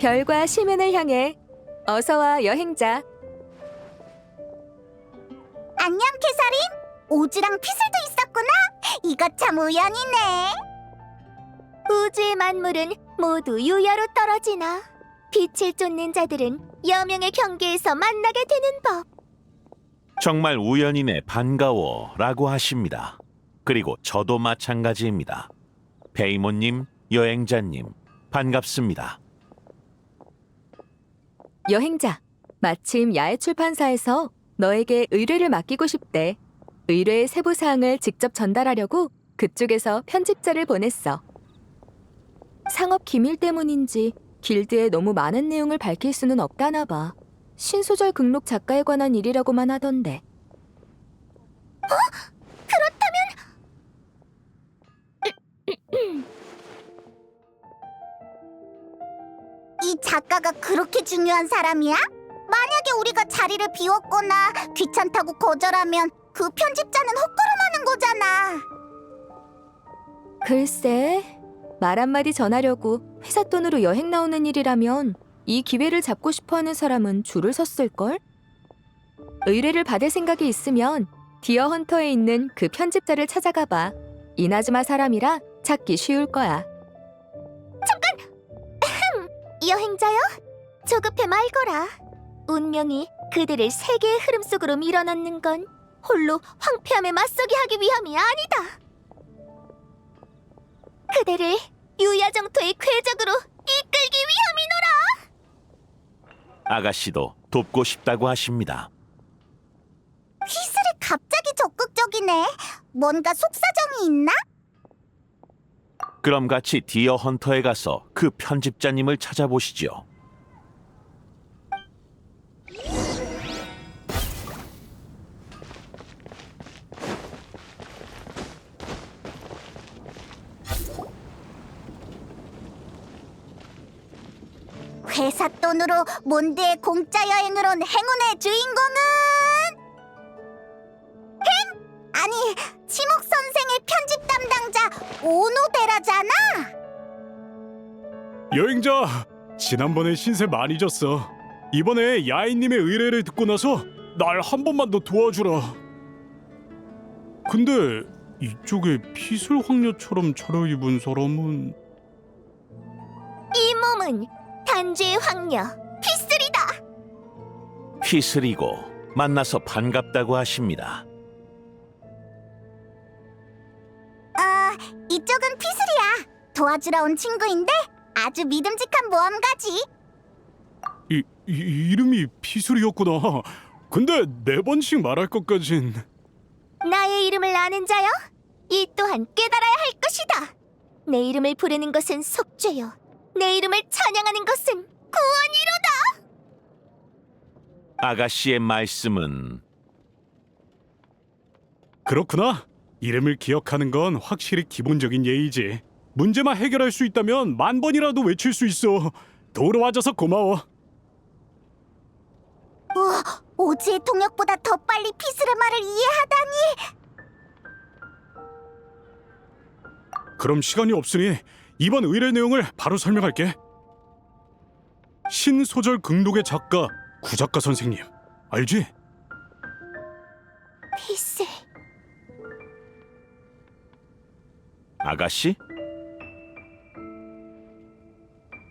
별과 시민을 향해 어서와 여행자. 안녕, 캐서린. 오즈랑 피슬도 있었구나. 이거 참 우연이네. 우주의 만물은 모두 유야로 떨어지나 빛을 쫓는 자들은 여명의 경계에서 만나게 되는 법. 정말 우연이네 반가워 라고 하십니다. 그리고 저도 마찬가지입니다. 페이몬님, 여행자님, 반갑습니다. 여행자, 마침 야외 출판사에서 너에게 의뢰를 맡기고 싶대. 의뢰의 세부 사항을 직접 전달하려고 그쪽에서 편집자를 보냈어. 상업 기밀 때문인지 길드에 너무 많은 내용을 밝힐 수는 없다나 봐. 신소설 극록 작가에 관한 일이라고만 하던데. 이 작가가 그렇게 중요한 사람이야? 만약에 우리가 자리를 비웠거나 귀찮다고 거절하면 그 편집자는 헛걸음하는 거잖아. 글쎄, 말 한마디 전하려고 회사 돈으로 여행 나오는 일이라면 이 기회를 잡고 싶어하는 사람은 줄을 섰을걸? 의뢰를 받을 생각이 있으면 디어 헌터에 있는 그 편집자를 찾아가 봐. 이나즈마 사람이라 찾기 쉬울 거야. 여행자요? 조급해 말거라. 운명이 그들을 세계의 흐름 속으로 밀어넣는 건 홀로 황폐함에 맞서게 하기 위함이 아니다. 그들을 유야정토의 궤적으로 이끌기 위함이노라. 아가씨도 돕고 싶다고 하십니다. 피슬이 갑자기 적극적이네. 뭔가 속사정이 있나? 그럼 같이 디어 헌터에 가서 그 편집자님을 찾아보시죠. 회사 돈으로 몬드의 공짜 여행을 온 행운의 주인공은 아니, 치목 선생의 편집 담당자 오노데라잖아. 여행자, 지난번에 신세 많이 졌어. 이번에 야인님의 의뢰를 듣고 나서 날 한 번만 더 도와주라. 근데 이쪽에 피술 황녀처럼 차려입은 사람은... 이 몸은 단주의 황녀 피슬이다. 피슬이고 만나서 반갑다고 하십니다. 이쪽은 피슬이야. 도와주러 온 친구인데 아주 믿음직한 모험가지. 이름이 피술이었구나. 근데 4번씩 말할 것까진... 나의 이름을 아는 자여? 이 또한 깨달아야 할 것이다. 내 이름을 부르는 것은 속죄요. 내 이름을 찬양하는 것은 구원이로다. 아가씨의 말씀은 그렇구나. 이름을 기억하는 건 확실히 기본적인 예의지. 문제만 해결할 수 있다면 10,000번이라도 외칠 수 있어. 도우러 와줘서 고마워. 우와, 오지의 통역보다 더 빨리 피슬의 말을 이해하다니. 그럼 시간이 없으니 이번 의뢰 내용을 바로 설명할게. 신소설 극록의 작가 구작가 선생님, 알지? 피슬. 아가씨?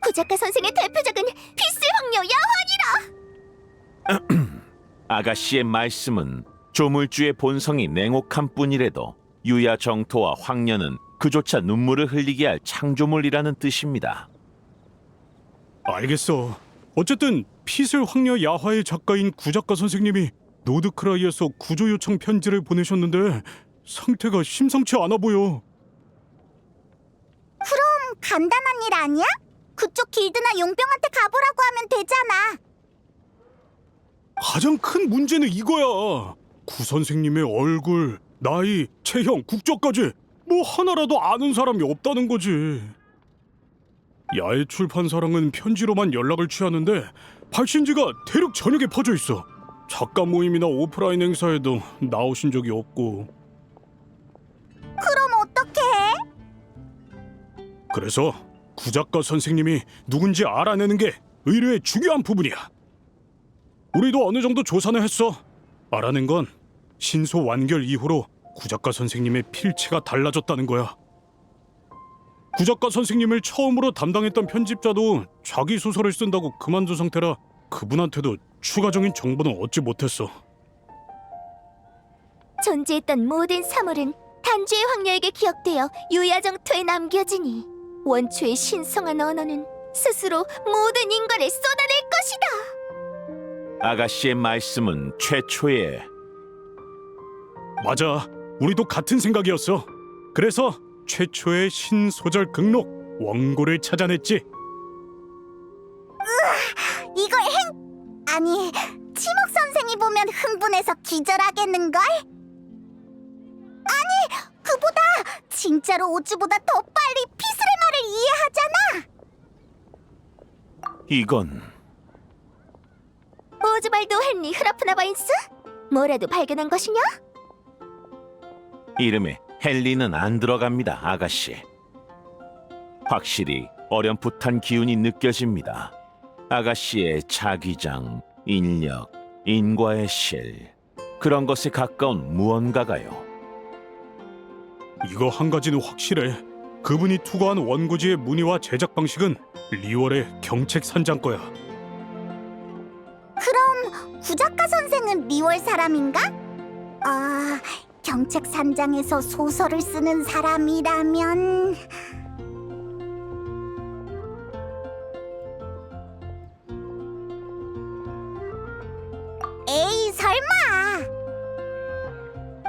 구작가 선생의 대표작은 피슬 황녀 야환이라. 아가씨의 말씀은 조물주의 본성이 냉혹한 뿐이라도 유야 정토와 황녀는 그조차 눈물을 흘리게 할 창조물이라는 뜻입니다. 알겠어. 어쨌든 피슬 황녀 야화의 작가인 구작가 선생님이 노드크라이에서 구조 요청 편지를 보내셨는데 상태가 심상치 않아 보여. 간단한 일 아니야? 그쪽 길드나 용병한테 가보라고 하면 되잖아. 가장 큰 문제는 이거야. 구 선생님의 얼굴, 나이, 체형, 국적까지 뭐 하나라도 아는 사람이 없다는 거지. 야외 출판사랑은 편지로만 연락을 취하는데 발신지가 대륙 전역에 퍼져 있어. 작가 모임이나 오프라인 행사에도 나오신 적이 없고. 그럼 어떡해? 그래서 구작가 선생님이 누군지 알아내는 게 의뢰의 중요한 부분이야. 우리도 어느 정도 조사는 했어. 알아낸 건 신소 완결 이후로 구작가 선생님의 필체가 달라졌다는 거야. 구작가 선생님을 처음으로 담당했던 편집자도 자기 소설을 쓴다고 그만둔 상태라 그분한테도 추가적인 정보는 얻지 못했어. 존재했던 모든 사물은 단주의 황녀에게 기억되어 유야정토에 남겨지니 원초의 신성한 언어는 스스로 모든 인과를 쏟아낼 것이다. 아가씨의 말씀은 최초의 맞아. 우리도 같은 생각이었어. 그래서 최초의 신소설 극록 원고를 찾아냈지. 이걸 아니, 치목 선생이 보면 흥분해서 기절하겠는걸? 아니, 그보다 진짜로 오즈보다 더 빨리 피슬의 말을 이해하잖아. 이건 오즈발도 헨리 흐라프나바인스? 뭐라도 발견한 것이냐? 이름에 헨리는 안 들어갑니다, 아가씨. 확실히 어렴풋한 기운이 느껴집니다. 아가씨의 자기장, 인력, 인과의 실, 그런 것에 가까운 무언가가요. 이거 한 가지는 확실해. 그분이 투과한 원고지의 문의와 제작 방식은 리월의 경책 산장 거야. 그럼 구작가 선생은 리월 사람인가? 아, 경책 산장에서 소설을 쓰는 사람이라면 에이, 설마.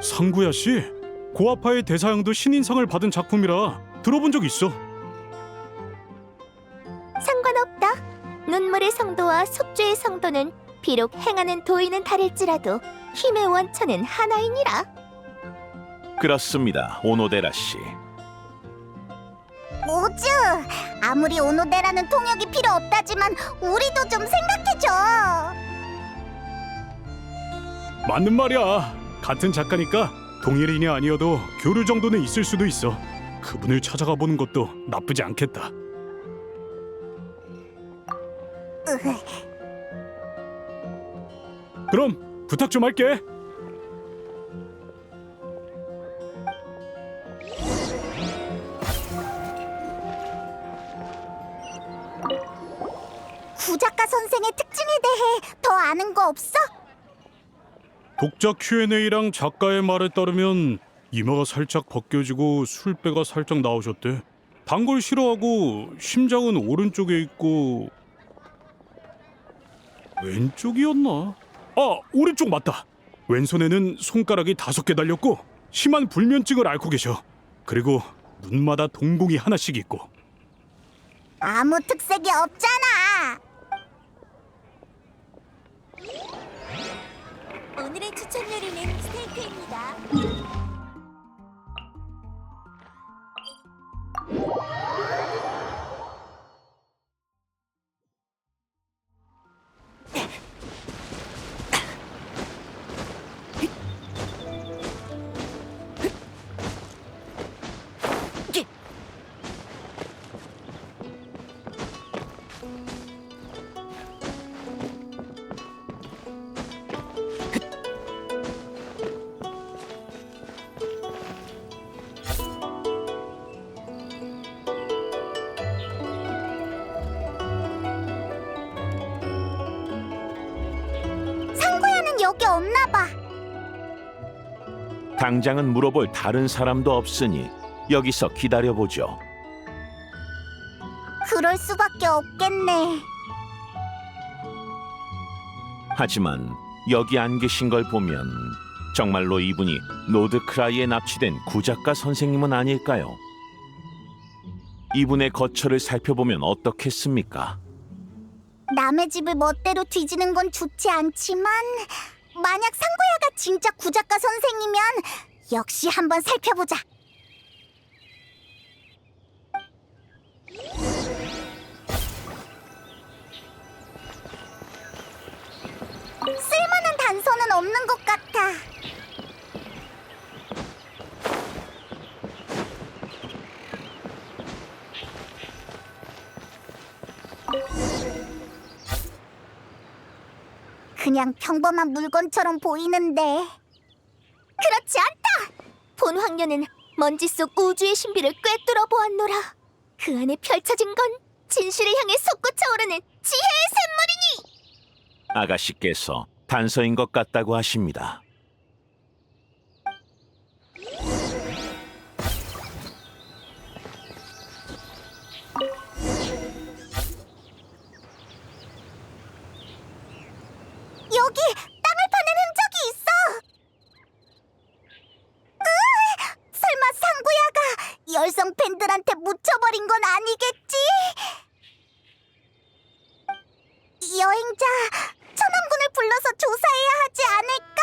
상구야 씨, 고아파의 대사형도 신인상을 받은 작품이라 들어본 적 있어. 상관없다. 눈물의 성도와 속죄의 성도는 비록 행하는 도의는 다를지라도 힘의 원천은 하나이니라. 그렇습니다, 오노데라 씨. 오즈, 아무리 오노데라는 통역이 필요 없다지만 우리도 좀 생각해줘. 맞는 말이야. 같은 작가니까 동일인이 아니어도 교류 정도는 있을 수도 있어. 그분을 찾아가 보는 것도 나쁘지 않겠다. 그럼 부탁 좀 할게. 구작가 선생의 특징에 대해 더 아는 거 없어? 독자 Q&A랑 작가의 말에 따르면 이마가 살짝 벗겨지고 술배가 살짝 나오셨대. 단 걸 싫어하고 심장은 오른쪽에 있고 왼쪽이었나? 아, 오른쪽 맞다. 왼손에는 손가락이 5개 달렸고 심한 불면증을 앓고 계셔. 그리고 눈마다 동공이 하나씩 있고. 아무 특색이 없잖아. 오늘의 추천 요리는 스테이크입니다. 상구야는 여기 없나 봐. 당장은 물어볼 다른 사람도 없으니 여기서 기다려보죠. 그럴 수밖에 없겠네. 하지만 여기 안 계신 걸 보면 정말로 이분이 노드크라이에 납치된 구작가 선생님은 아닐까요? 이분의 거처를 살펴보면 어떻겠습니까? 남의 집을 멋대로 뒤지는 건 좋지 않지만 만약 상구야가 진짜 구작가 선생이면 역시 한번 살펴보자. 쓸만한 단서는 없는 것 같아. 그냥 평범한 물건처럼 보이는데 그렇지 않다! 본 황녀는 먼지 속 우주의 신비를 꿰뚫어 보았노라. 그 안에 펼쳐진 건 진실을 향해 솟구쳐오르는 지혜의 샘물이니! 아가씨께서 단서인 것 같다고 하십니다. 여기 땅을 파는 흔적이 있어! 설마 상구야가 열성 팬들한테 묻혀버린 건 아니겠지? 여행자 천왕군을 불러서 조사해야 하지 않을까?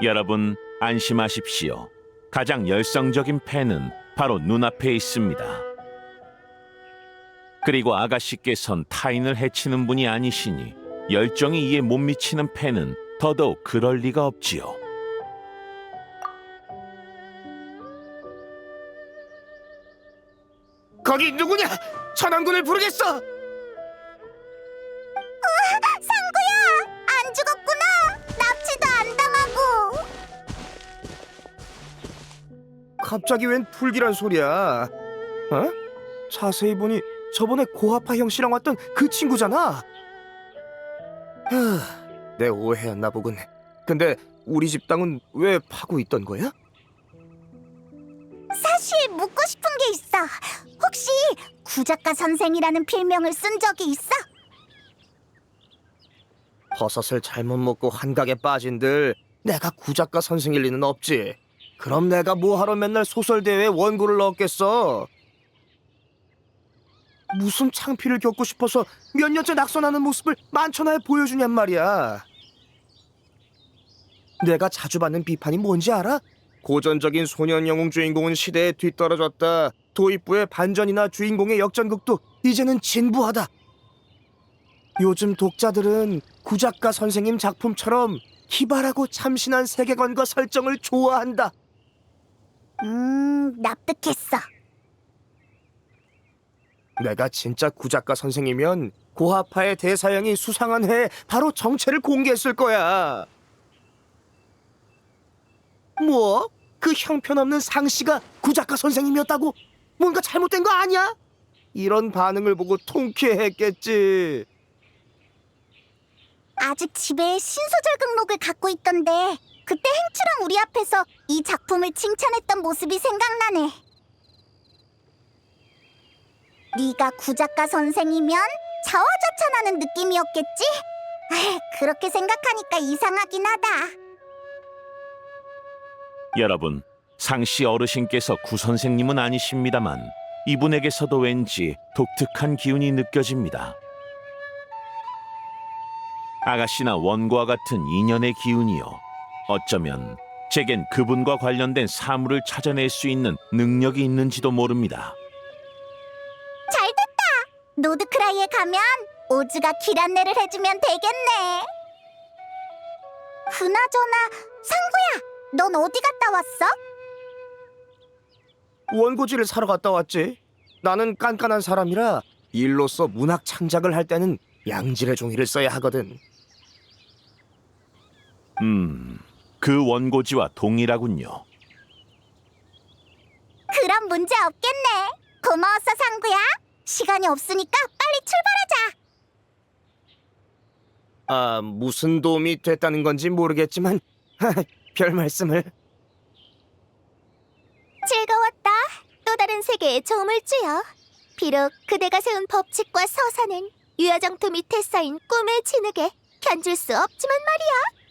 여러분 안심하십시오. 가장 열성적인 팬은 바로 눈앞에 있습니다. 그리고 아가씨께선 타인을 해치는 분이 아니시니 열정이 이에 못 미치는 팬은 더더욱 그럴 리가 없지요. 거기 누구냐? 천왕군을 부르겠어. 상구야! 안 죽었구나! 납치도 안 당하고! 갑자기 웬 불길한 소리야? 어? 자세히 보니 저번에 고아파 형씨랑 왔던 그 친구잖아. 내 오해였나 보군. 근데 우리 집 땅은 왜 파고 있던 거야? 사실 묻고 싶은 게 있어. 혹시 구작가 선생이라는 필명을 쓴 적이 있어? 버섯을 잘못 먹고 환각에 빠진들 내가 구작가 선생일 리는 없지. 그럼 내가 뭐하러 맨날 소설대회에 원고를 넣었겠어? 무슨 창피를 겪고 싶어서 몇 년째 낙선하는 모습을 만천하에 보여주냔 말이야. 내가 자주 받는 비판이 뭔지 알아? 고전적인 소년 영웅 주인공은 시대에 뒤떨어졌다. 도입부의 반전이나 주인공의 역전극도 이제는 진부하다. 요즘 독자들은 구작가 선생님 작품처럼 기발하고 참신한 세계관과 설정을 좋아한다. 납득했어. 내가 진짜 구작가 선생이면 고아파의 대사형이 수상한 해에 바로 정체를 공개했을 거야. 뭐? 그 형편없는 상씨가 구작가 선생님이었다고? 뭔가 잘못된 거 아니야? 이런 반응을 보고 통쾌했겠지. 아직 집에 신소설 극록을 갖고 있던데 그때 행추랑 우리 앞에서 이 작품을 칭찬했던 모습이 생각나네. 네가 구작가 선생이면 자화자찬하는 느낌이었겠지? 그렇게 생각하니까 이상하긴 하다. 여러분, 상씨 어르신께서 구선생님은 아니십니다만 이분에게서도 왠지 독특한 기운이 느껴집니다. 아가씨나 원고와 같은 인연의 기운이요. 어쩌면 제겐 그분과 관련된 사물을 찾아낼 수 있는 능력이 있는지도 모릅니다. 잘됐다! 노드크라이에 가면 오즈가 길 안내를 해주면 되겠네. 그나저나 상구야, 넌 어디 갔다 왔어? 원고지를 사러 갔다 왔지. 나는 깐깐한 사람이라 일로서 문학 창작을 할 때는 양질의 종이를 써야 하거든. 그 원고지와 동일하군요. 그럼 문제 없겠네. 고마웠어 상구야. 시간이 없으니까 빨리 출발하자. 무슨 도움이 됐다는 건지 모르겠지만 별 말씀을. 즐거웠다. 또 다른 세계에 조음을 주여. 비록 그대가 세운 법칙과 서사는 유야정토 밑에 쌓인 꿈의 진흙에 견줄 수 없지만 말이야.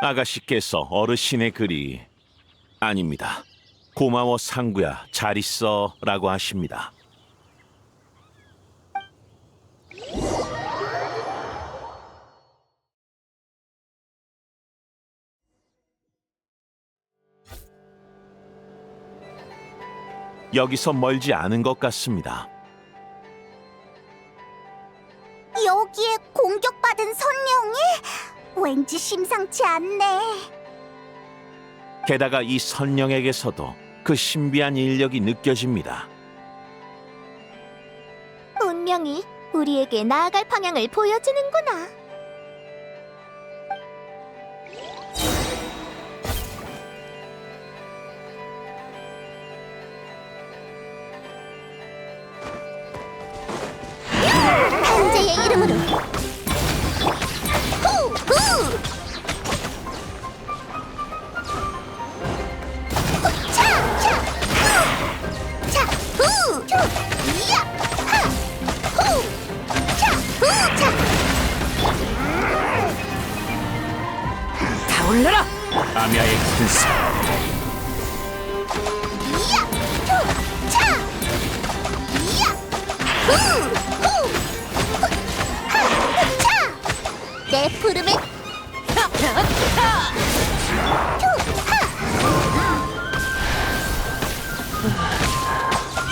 아가씨께서 어르신의 글이 아닙니다. 고마워 상구야, 잘 있어 라고 하십니다. 여기서 멀지 않은 것 같습니다. 여기에 공격받은 선령이? 왠지 심상치 않네. 게다가 이 선령에게서도 그 신비한 인력이 느껴집니다. 운명이 우리에게 나아갈 방향을 보여주는구나. 탄재의 이름으로 후! 차! 차! 후! 차! 후! 이야! 하! 후! 차! 후! 차! 타올라라! 아미아의 큰사, 이야! 후! 차! 이야! 후! 후! 하! 차! 내 부름에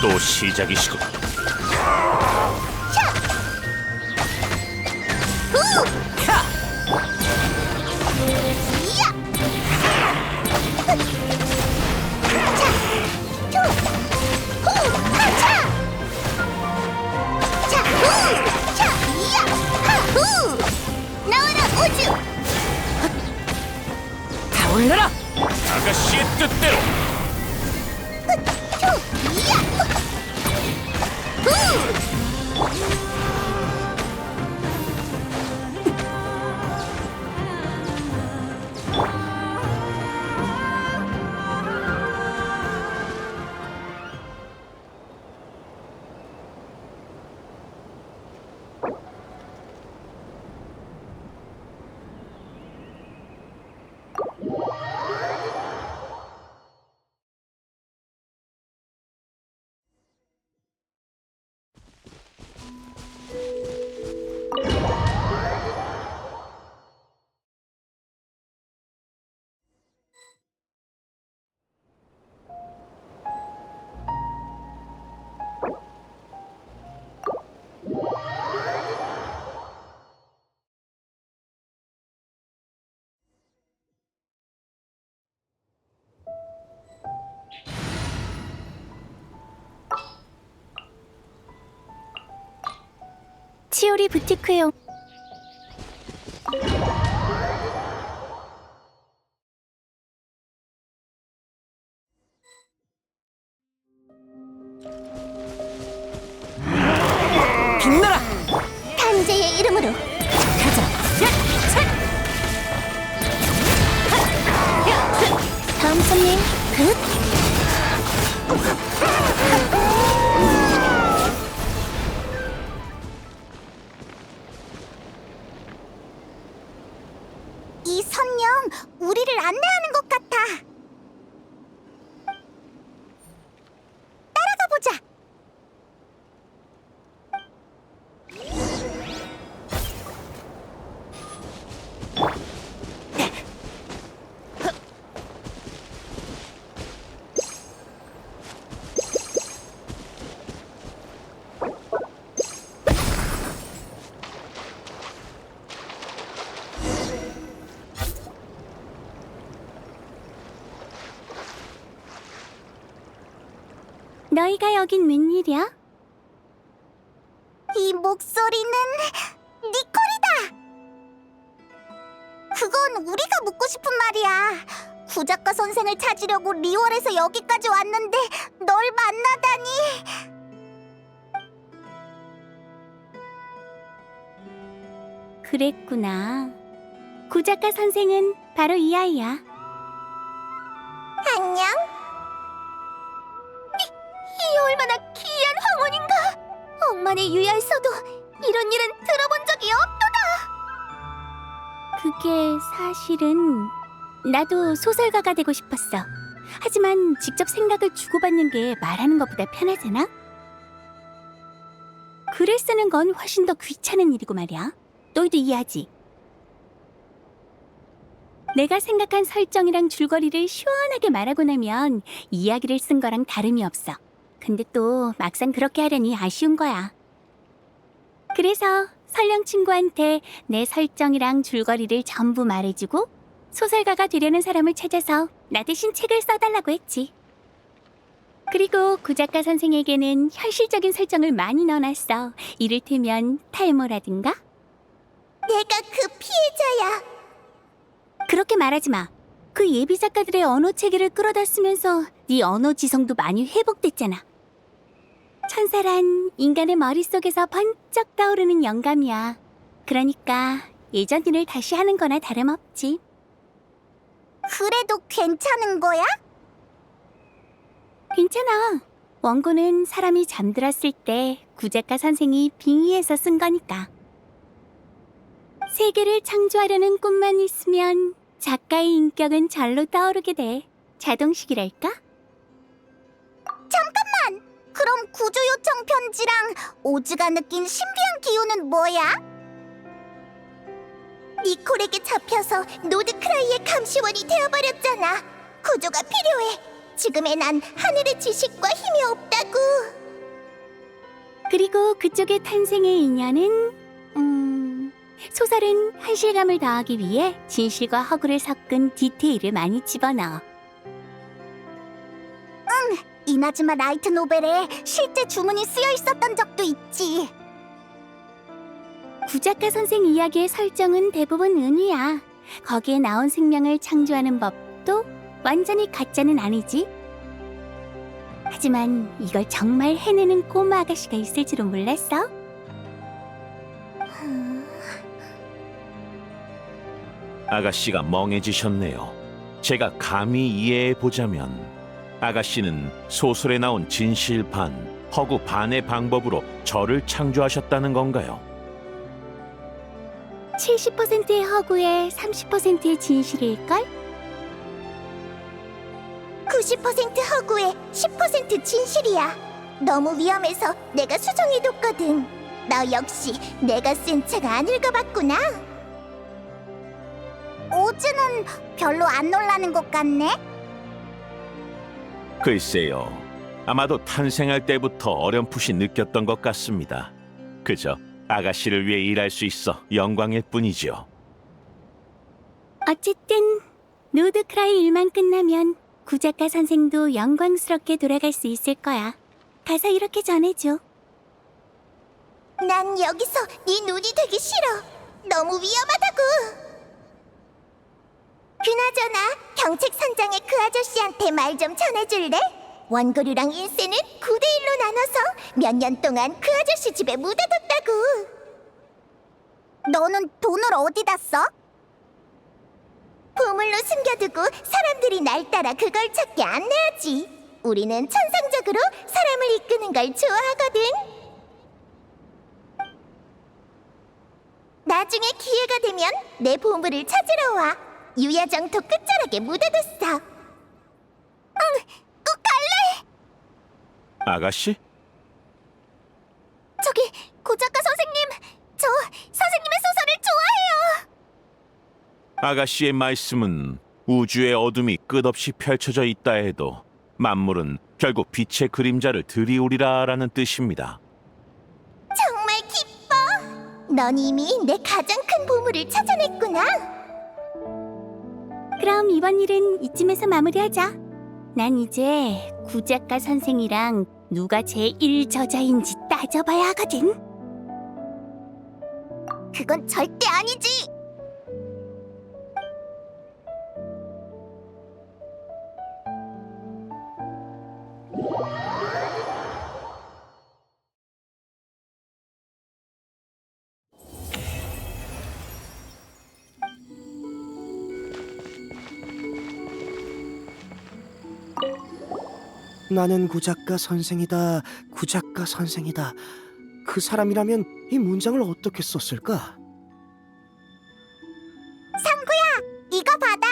또 시작이시고. 이야! 차! 후! 차! 차! 후! 차! 이야! 하! 후! 나와라 우주! 타올라라! 아가씨의 뜻대로. 이야! 후! 치오리 부티크에 온 빛나라! 탄재의 이름으로 가자! 다음 손님 굿! 이 선령 우리를 안내하는 것 같아. 따라가 보자. 너희가 여긴 웬일이야? 이 목소리는 니콜이다! 그건 우리가 묻고 싶은 말이야. 구작가 선생을 찾으려고 리월에서 여기까지 왔는데 널 만나다니. 그랬구나. 구작가 선생은 바로 이 아이야. 안녕? 이 얼마나 기이한 황혼인가? 억만의 유야에서도 이런 일은 들어본 적이 없도다. 그게 사실은 나도 소설가가 되고 싶었어. 하지만 직접 생각을 주고받는 게 말하는 것보다 편하잖아? 글을 쓰는 건 훨씬 더 귀찮은 일이고 말이야. 너희도 이해하지? 내가 생각한 설정이랑 줄거리를 시원하게 말하고 나면 이야기를 쓴 거랑 다름이 없어. 근데 또 막상 그렇게 하려니 아쉬운 거야. 그래서 설령 친구한테 내 설정이랑 줄거리를 전부 말해주고 소설가가 되려는 사람을 찾아서 나 대신 책을 써달라고 했지. 그리고 구작가 선생에게는 현실적인 설정을 많이 넣어놨어. 이를테면 탈모라든가? 내가 그 피해자야. 그렇게 말하지 마. 그 예비 작가들의 언어 체계를 끌어다 쓰면서 네 언어 지성도 많이 회복됐잖아. 천사란 인간의 머릿속에서 번쩍 떠오르는 영감이야. 그러니까 예전 일을 다시 하는 거나 다름없지. 그래도 괜찮은 거야? 괜찮아. 원고는 사람이 잠들었을 때 구작가 선생이 빙의해서 쓴 거니까. 세계를 창조하려는 꿈만 있으면 작가의 인격은 절로 떠오르게 돼. 자동식이랄까? 그럼 구조 요청 편지랑 오즈가 느낀 신비한 기운은 뭐야? 니콜에게 잡혀서 노드크라이의 감시원이 되어버렸잖아. 구조가 필요해. 지금의 난 하늘의 지식과 힘이 없다고. 그리고 그쪽의 탄생의 인연은 소설은 현실감을 더하기 위해 진실과 허구를 섞은 디테일을 많이 집어넣어. 이나즈마 라이트 노벨에 실제 주문이 쓰여 있었던 적도 있지. 구작가 선생 이야기의 설정은 대부분 은유야. 거기에 나온 생명을 창조하는 법도 완전히 가짜는 아니지. 하지만 이걸 정말 해내는 꼬마 아가씨가 있을 줄은 몰랐어. 아가씨가 멍해지셨네요. 제가 감히 이해해 보자면 아가씨는 소설에 나온 진실 반, 허구 반의 방법으로 저를 창조하셨다는 건가요? 70%의 허구에 30%의 진실일걸? 90% 허구에 10% 진실이야. 너무 위험해서 내가 수정해뒀거든. 너 역시 내가 쓴 책 안 읽어봤구나. 오즈는 별로 안 놀라는 것 같네. 글쎄요. 아마도 탄생할 때부터 어렴풋이 느꼈던 것 같습니다. 그저 아가씨를 위해 일할 수 있어 영광일 뿐이죠. 어쨌든 노드크라이 일만 끝나면 구작가 선생도 영광스럽게 돌아갈 수 있을 거야. 가서 이렇게 전해줘. 난 여기서 네 눈이 되기 싫어. 너무 위험하다고. 그나저나 경책 선장의 그 아저씨한테 말 좀 전해줄래? 원고류랑 인쇄는 9대1로 나눠서 몇 년 동안 그 아저씨 집에 묻어뒀다고. 너는 돈을 어디다 써? 보물로 숨겨두고 사람들이 날 따라 그걸 찾게 안내하지. 우리는 천상적으로 사람을 이끄는 걸 좋아하거든. 나중에 기회가 되면 내 보물을 찾으러 와. 유야정토 끝자락에 묻어뒀어. 응, 꼭 갈래. 아가씨? 저기 고작가 선생님, 저 선생님의 소설을 좋아해요. 아가씨의 말씀은 우주의 어둠이 끝없이 펼쳐져 있다 해도 만물은 결국 빛의 그림자를 들이우리라라는 뜻입니다. 정말 기뻐. 넌 이미 내 가장 큰 보물을 찾아냈구나. 그럼 이번 일은 이쯤에서 마무리하자. 난 이제 구작가 선생이랑 누가 제1 저자인지 따져봐야 하거든. 그건 절대 아니지. 나는 구작가 선생이다. 구작가 선생이다. 그 사람이라면 이 문장을 어떻게 썼을까? 상구야, 이거 받아.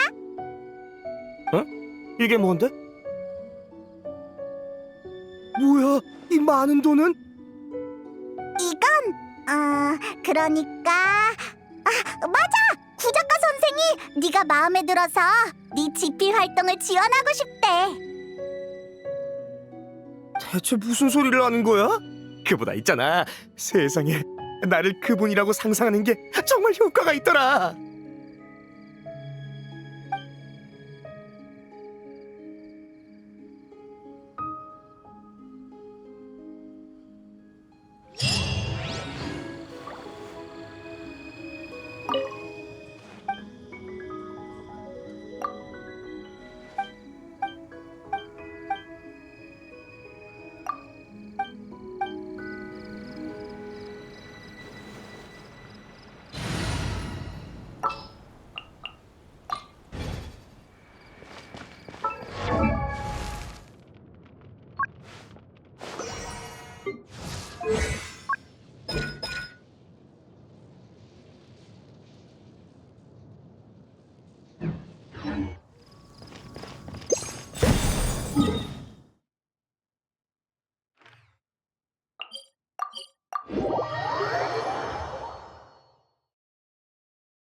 이게 뭔데? 뭐야? 이 많은 돈은? 이건 그러니까 맞아! 구작가 선생이 네가 마음에 들어서 네 집필 활동을 지원하고 싶대. 대체 무슨 소리를 하는 거야? 그보다 있잖아. 세상에 나를 그분이라고 상상하는 게 정말 효과가 있더라.